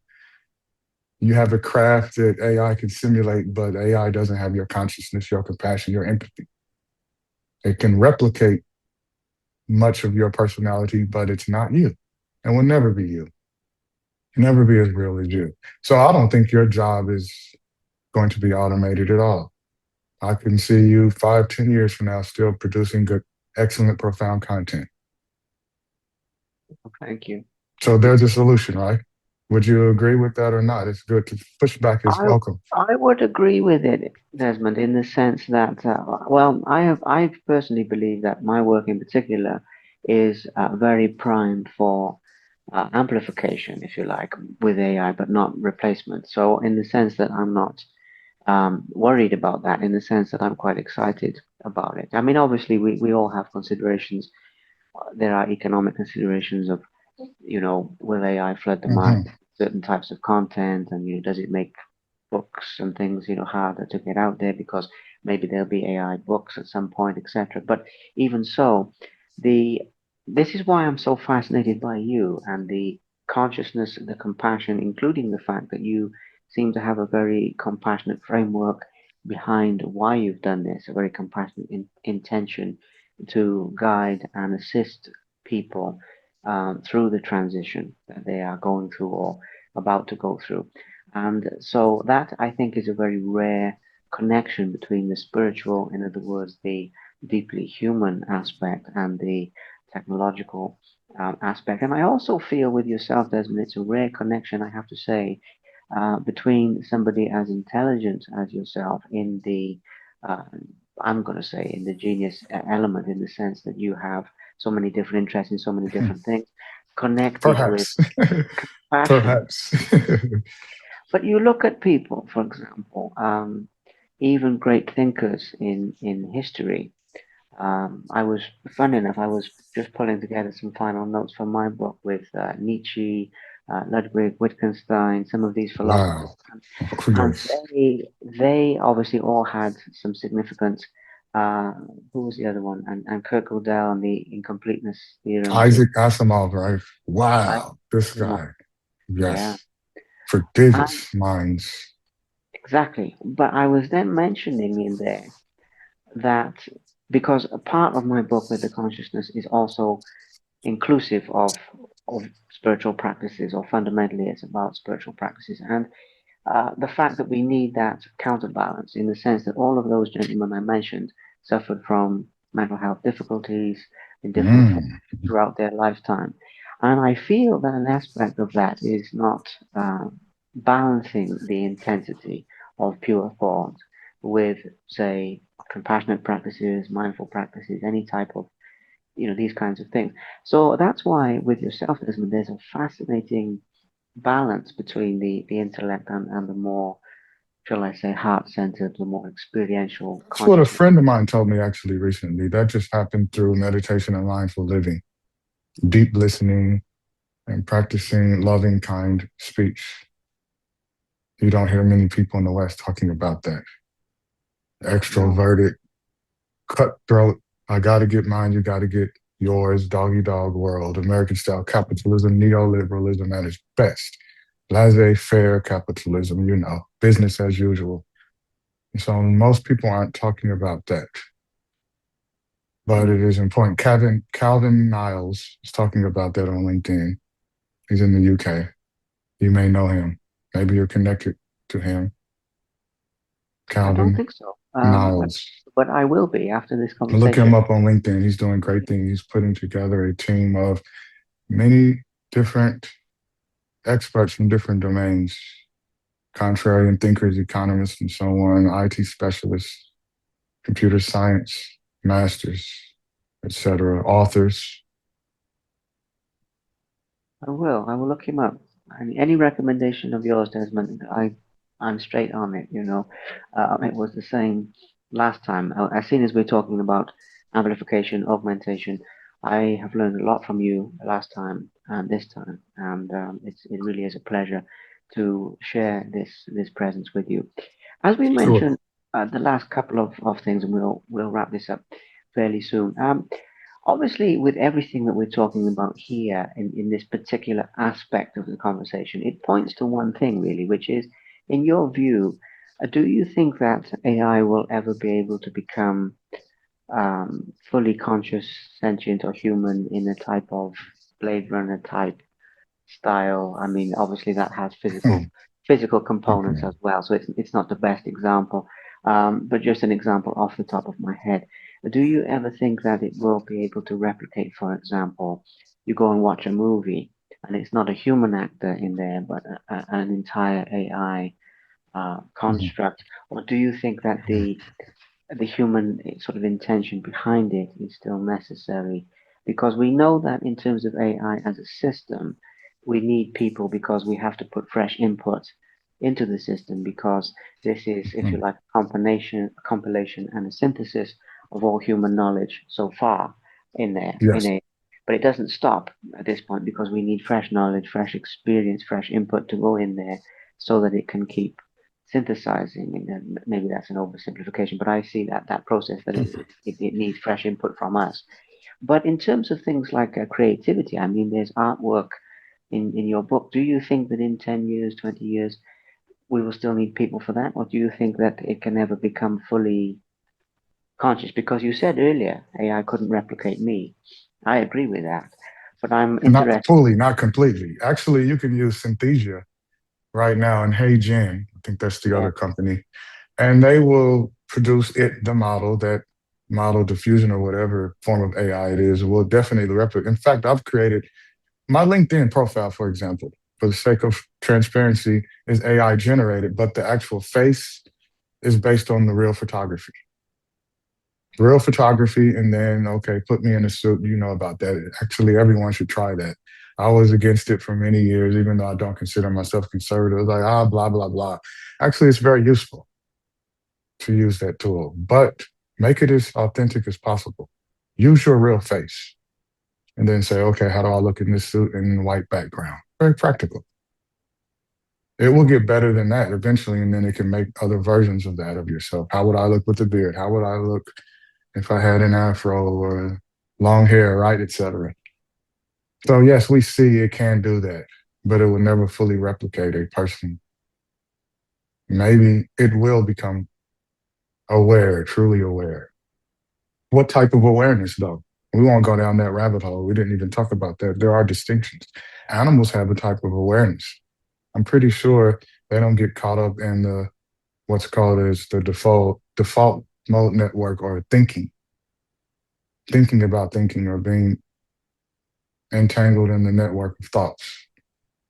You have a craft that AI can simulate, but AI doesn't have your consciousness, your compassion, your empathy. It can replicate much of your personality, but it's not you and will never be you, never be as real as you. So I don't think your job is going to be automated at all. I can see you 5, 10 years from now still producing good, excellent, profound content. Thank you. So Thank you. there's a solution, right? Would you agree with that or not? It's good to pushback is I welcome. I would agree with it, Desmond, in the sense that well, I personally believe that my work in particular is very primed for amplification, if you like, with AI, but not replacement. So in the sense that I'm not worried about that, in the sense that I'm quite excited about it. I mean, obviously, we all have considerations. There are economic considerations of, will AI flood the market Hmm. with certain types of content, and does it make books and things, harder to get out there because maybe there'll be AI books at some point, etc. But even so, the this is why I'm so fascinated by you and the consciousness, the compassion, including the fact that you seem to have a very compassionate framework behind why you've done this, a very compassionate intention to guide and assist people through the transition that they are going through or about to go through. And so that I think is a very rare connection between the spiritual, in other words, the deeply human aspect, and the technological aspect. And I also feel with yourself, Desmond, it's a rare connection, I have to say, between somebody as intelligent as yourself in the uh, I'm going to say, indigenous element in the sense that you have so many different interests in so many different things, connected with Perhaps. passion. Perhaps. But you look at people, for example, even great thinkers in history. I was, funny enough, I was just pulling together some final notes for my book with Nietzsche, Ludwig Wittgenstein, some of these philosophers, Wow. Oh, and yes. they obviously all had some significance. Uh, who was the other one? And Kirk Odell and the incompleteness theorems of Isaac Asimov, right? Isaac Wow. This Asimov. guy. Yeah, Yes. and Prodigious minds. exactly. But I was then mentioning in there that because a part of my book with the consciousness is also inclusive of spiritual practices, or fundamentally it's about spiritual practices, and the fact that we need that counterbalance in the sense that all of those gentlemen I mentioned suffered from mental health difficulties in different forms Mm. throughout their lifetime. And I feel that an aspect of that is not balancing the intensity of pure thought with, say, compassionate practices, mindful practices, any type of, these kinds of things. So that's why with yourself, Desmond, there's a fascinating balance between the intellect and the more, shall I say, heart centered, the more experiential That's what a consciousness. friend of mine told me actually recently. That just happened through meditation and mindful living, deep listening, and practicing loving, kind speech. You don't hear many people in the West talking about that. No, Extroverted, cutthroat. I got to get mine. You got to get yours. Doggy dog world. American style capitalism, neoliberalism at its best. Laissez faire capitalism, business as usual. So most people aren't talking about that, but it mm, is important. Calvin Niles is talking about that on LinkedIn. He's in the UK. You may know him. Maybe you're connected to him. I don't Calvin think so. Niles. But I will be after this Look him conversation. up on LinkedIn. He's doing great things. He's putting together a team of many different experts from different domains, contrarian thinkers, economists, and so on, IT specialists, computer science masters, etc., authors. I will. I will look him up. Any recommendation of yours, Desmond? I'm straight on it. It was the same last time. As soon as we're talking about amplification, augmentation, I have learned a lot from you last time and this time, and it really is a pleasure to share this presence with you. As we Sure. mentioned, the last couple of things, and we'll wrap this up fairly soon. Obviously, with everything that we're talking about here in this particular aspect of the conversation, it points to one thing really, which is, in your view, do you think that AI will ever be able to become fully conscious, sentient, or human in a type of Blade Runner type style? I mean, obviously that has physical components as well, so it's not the best example, but just an example off the top of my head. Do you ever think that it will be able to replicate, for example, you go and watch a movie and it's not a human actor in there, but an entire AI construct, or do you think that the human sort of intention behind it is still necessary, because we know that in terms of AI as a system, we need people because we have to put fresh input into the system, because this is, if you like, a compilation and a synthesis of all human knowledge so far in there in Yes. a but it doesn't stop at this point, because we need fresh knowledge, fresh experience, fresh input to go in there so that it can keep synthesizing, and maybe that's an oversimplification, but I see that process that it needs fresh input from us. But in terms of things like creativity, I mean, there's artwork in your book. Do you think that in 10 years, 20 years, we will still need people for that? Or do you think that it can never become fully conscious? Because you said earlier, AI couldn't replicate me. I agree with that. But I'm Not interested. fully, not completely. Actually, you can use Synthesia right now in Hey Gen. I think that's the Yeah, other company. And they will produce the model, that model diffusion or whatever form of AI it is, will definitely replicate. In fact, I've created my LinkedIn profile, for example, for the sake of transparency, is AI generated, but the actual face is based on the real photography. Real photography, and then, okay, put me in a suit. You know about that. Actually, everyone should try that. I was against it for many years, even though I don't consider myself conservative. Like, blah, blah, blah. Actually, it's very useful to use that tool, but make it as authentic as possible. Use your real face and then say, okay, how do I look in this suit and white background? Very practical. It will get better than that eventually, and then it can make other versions of that of yourself. How would I look with a beard? How would I look if I had an afro or long hair, right, etc. So yes, we see it can do that, but it will never fully replicate a person. Maybe it will become aware, truly aware. What type of awareness, though? We won't go down that rabbit hole. We didn't even talk about that. There are distinctions. Animals have a type of awareness. I'm pretty sure they don't get caught up in the what's called as the default mode network, or thinking about thinking, or being entangled in the network of thoughts.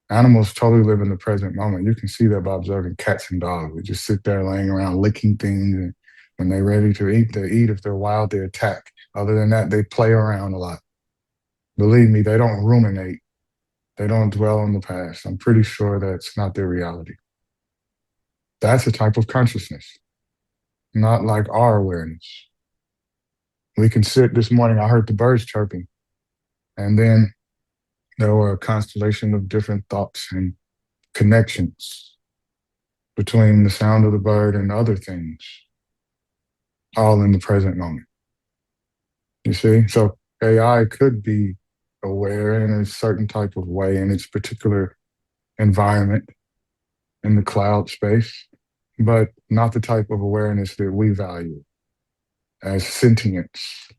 Animals totally live in the present moment. You can see that by observing cats and dogs. They just sit there laying around licking things. And when they're ready to eat, they eat. If they're wild, they attack. Other than that, they play around a lot. Believe me, they don't ruminate. They don't dwell on the past. I'm pretty sure that's not their reality. That's a type of consciousness, not like our awareness. We can sit this morning, I heard the birds chirping, and then there were a constellation of different thoughts and connections between the sound of the bird and other things, all in the present moment. You see? So AI could be aware in a certain type of way in its particular environment in the cloud space, but not the type of awareness that we value as sentience,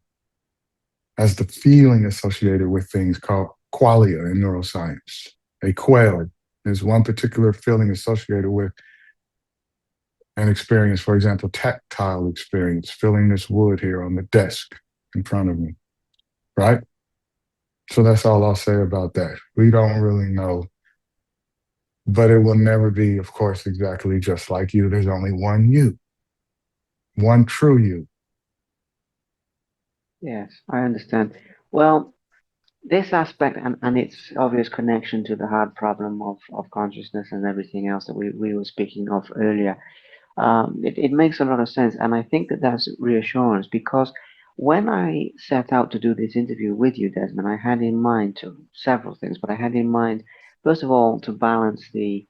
as the feeling associated with things called qualia in neuroscience. A quale is one particular feeling associated with an experience, for example, tactile experience, feeling this wood here on the desk in front of me, right? So that's all I'll say about that. We don't really know, but it will never be, of course, exactly just like you. There's only one you, one true you. Yes, I understand. Well, this aspect and its obvious connection to the hard problem of consciousness and everything else that we were speaking of earlier, it makes a lot of sense. And I think that that's reassurance because when I set out to do this interview with you, Desmond, I had in mind several things, but I had in mind, first of all, to balance the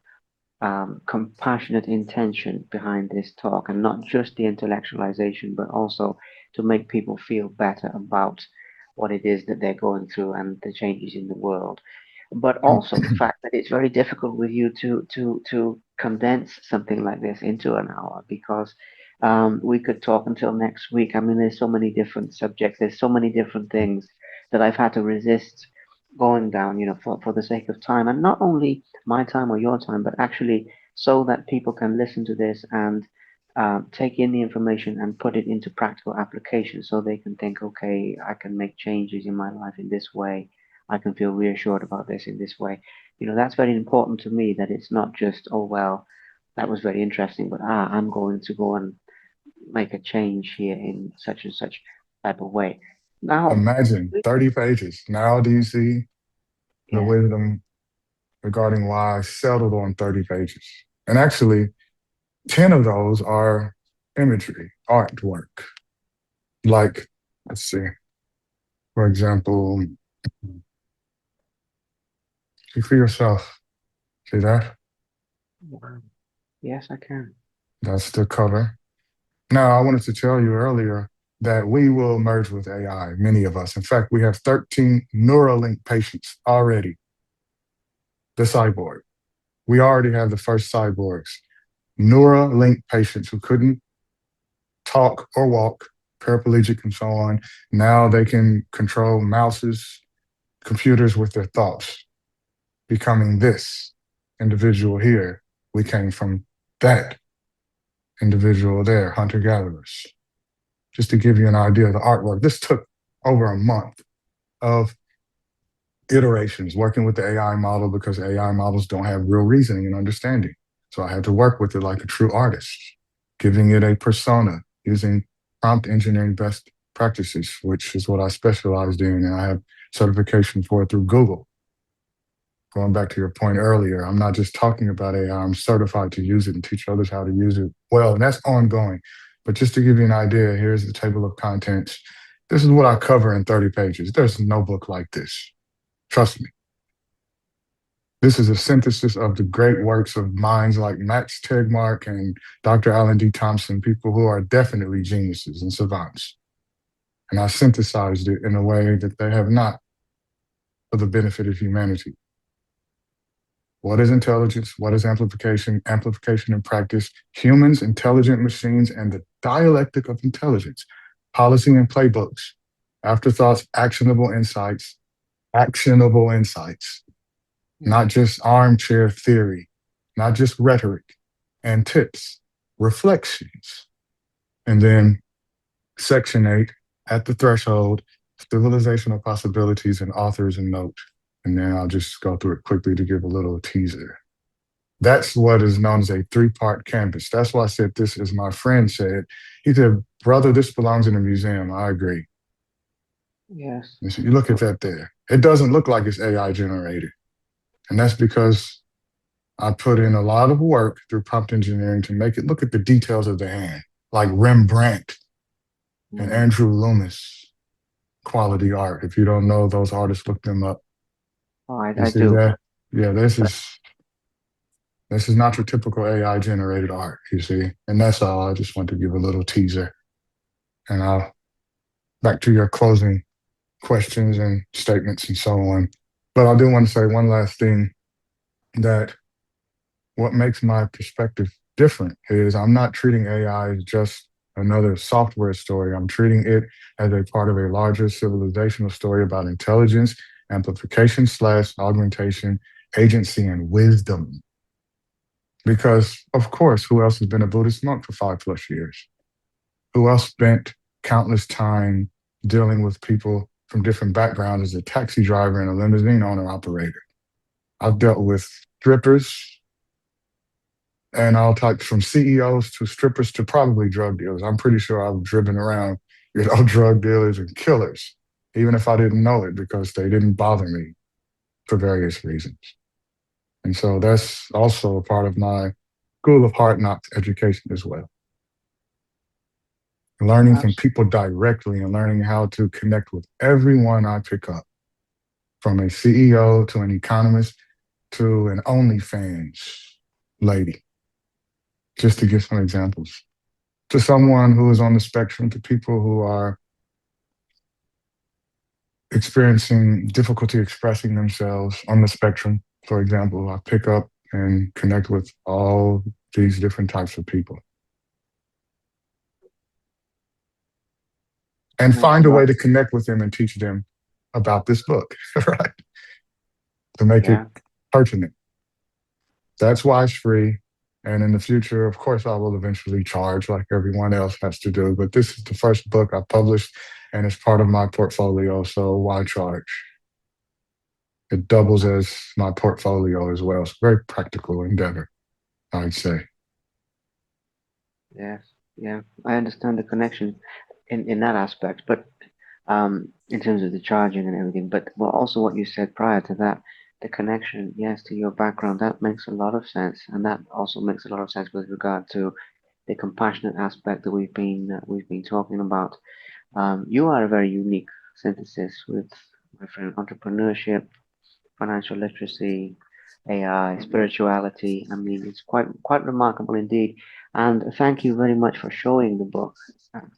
compassionate intention behind this talk and not just the intellectualization, but also to make people feel better about what it is that they're going through and the changes in the world. But also the fact that it's very difficult with you to condense something like this into an hour because we could talk until next week. I mean, there's so many different subjects, there's so many different things that I've had to resist going down, for the sake of time, and not only my time or your time, but actually so that people can listen to this and take in the information and put it into practical application so they can think, okay, I can make changes in my life in this way. I can feel reassured about this in this way. That's very important to me that it's not just, oh, well, that was very interesting, but I'm going to go and make a change here in such and such type of way. Now, Imagine 30 pages. Now do you see the yeah, wisdom regarding why I settled on 30 pages? And actually, 10 of those are imagery, artwork. Like, let's see, for example, see for yourself. See that? wow. Yes, I can. That's the cover. Now, I wanted to tell you earlier that we will merge with AI, many of us. In fact, we have 13 Neuralink patients already, the cyborg. We already have the first cyborgs, Neuralink patients who couldn't talk or walk, paraplegic and so on. Now they can control mouses, computers with their thoughts, becoming this individual here. We came from that individual there, hunter gatherers. Just to give you an idea of the artwork, this took over a month of iterations working with the AI model because AI models don't have real reasoning and understanding. So I had to work with it like a true artist, giving it a persona, using prompt engineering best practices, which is what I specialized in, and I have certification for it through Google. Going back to your point earlier, I'm not just talking about AI, I'm certified to use it and teach others how to use it well, and that's ongoing. But just to give you an idea, here's the table of contents. This is what I cover in 30 pages. There's no book like this. Trust me. This is a synthesis of the great works of minds like Max Tegmark and Dr. Alan D. Thompson, people who are definitely geniuses and savants. And I synthesized it in a way that they have not for the benefit of humanity. What is intelligence? What is amplification? Amplification in practice, humans, intelligent machines, and the dialectic of intelligence, policy and playbooks, afterthoughts, actionable insights, not just armchair theory, not just rhetoric, and tips, reflections. And then section 8, at the threshold, civilizational possibilities and authors and note. And then I'll just go through it quickly to give a little teaser. That's what is known as a 3-part canvas. That's why I said this, as my friend said. He said, brother, this belongs in a museum. I agree. Yes. And so you look at that there. It doesn't look like it's AI generated. And that's because I put in a lot of work through prompt engineering to make it look at the details of the hand, like Rembrandt and Andrew Loomis quality art. If you don't know those artists, look them up. Oh, You I see do. that? Yeah, this But is not your typical AI generated art, you see. And that's all. I just want to give a little teaser. And I'll back to your closing questions and statements and so on. But I do want to say one last thing, that what makes my perspective different is I'm not treating AI as just another software story. I'm treating it as a part of a larger civilizational story about intelligence, amplification slash augmentation, agency, and wisdom. Because, of course, who else has been a Buddhist monk for 5+ years? Who else spent countless time dealing with people from different backgrounds as a taxi driver and a limousine owner operator? I've dealt with strippers and all types, from CEOs to strippers to probably drug dealers. I'm pretty sure I've driven around, drug dealers and killers, even if I didn't know it, because they didn't bother me for various reasons. And so that's also a part of my school of hard knocks education as well. Learning from abs- people directly and learning how to connect with everyone I pick up, from a CEO to an economist to an OnlyFans lady, just to give some examples, to someone who is on the spectrum, to people who are experiencing difficulty expressing themselves on the spectrum. For example, I pick up and connect with all these different types of people and makes a find a lot. way to connect with them and teach them about this book, right? To make it Yeah. pertinent. That's why it's free. And in the future, of course, I will eventually charge like everyone else has to do. But this is the first book I published and it's part of my portfolio. So why charge? It doubles as my portfolio as well. It's a very practical endeavor, I'd say. Yes. Yeah. I understand the connection in that aspect, but in terms of the charging and everything, but well, also what you said prior to that, the connection, yes, to your background, that makes a lot of sense, and that also makes a lot of sense with regard to the compassionate aspect that we've been talking about. You are a very unique synthesis with my friend entrepreneurship, financial literacy, AI, spirituality. I mean, it's quite remarkable indeed. And thank you very much for showing the book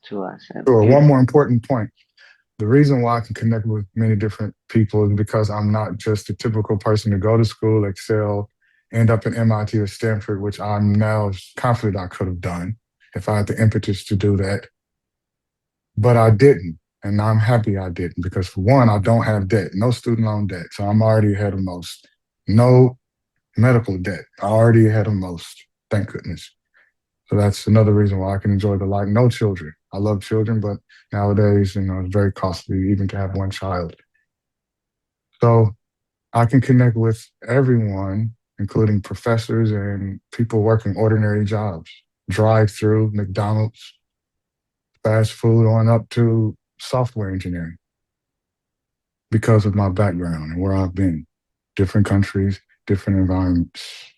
to us. So one Beautiful. more important point. The reason why I can connect with many different people is because I'm not just a typical person to go to school, excel, end up in MIT or Stanford, which I'm now confident I could have done if I had the impetus to do that. But I didn't. And I'm happy I didn't, because for one, I don't have debt, no student loan debt. So I'm already ahead of most. No medical debt, already ahead of most. Thank goodness. So that's another reason why I can enjoy the life. No children. I love children, but nowadays, it's very costly even to have one child. So I can connect with everyone, including professors and people working ordinary jobs, drive through McDonald's, fast food on up to software engineering because of my background and where I've been, different countries, different environments.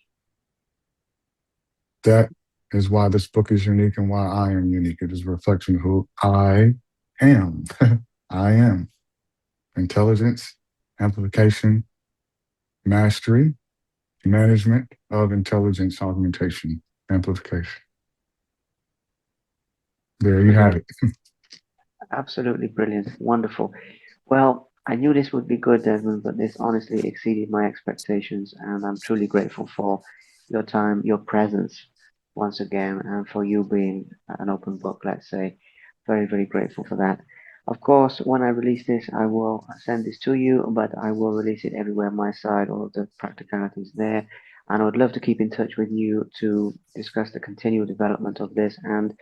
That is why this book is unique and why I am unique. It is a reflection of who I am. I am intelligence, amplification, mastery, management of intelligence, augmentation, amplification. There you have Brilliant. it. Absolutely brilliant. Wonderful. Well, I knew this would be good, Desmond, but this honestly exceeded my expectations, and I'm truly grateful for your time, your presence once again, and for you being an open book, let's say. Very, very grateful for that. Of course, when I release this, I will send this to you, but I will release it everywhere on my side, all of the practicalities there. And I would love to keep in touch with you to discuss the continual development of this. And,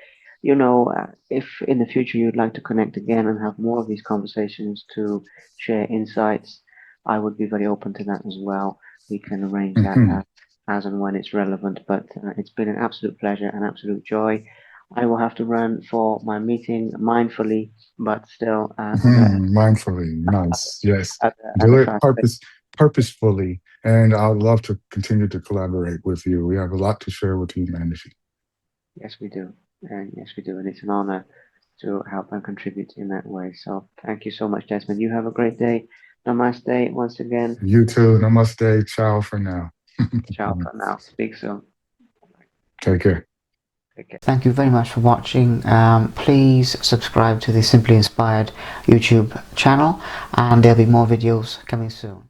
if in the future you'd like to connect again and have more of these conversations to share insights, I would be very open to that as well. We can arrange that Mhm. as and when it's relevant. But it's been an absolute pleasure, an absolute joy. I will have to run for my meeting mindfully, but still Mindfully, nice. Yes. at Do a it fast pace. purposefully. And I'd love to continue to collaborate with you. We have a lot to share with humanity. Yes, we do. And yes, we do. And it's an honor to help and contribute in that way. So thank you so much, Desmond. You have a great day. Namaste once again. You too. Namaste. Ciao for now. Ciao for now. Speak soon. Take care. Take care. Thank you very much for watching. Please subscribe to the Simply Inspired YouTube channel, and there'll be more videos coming soon.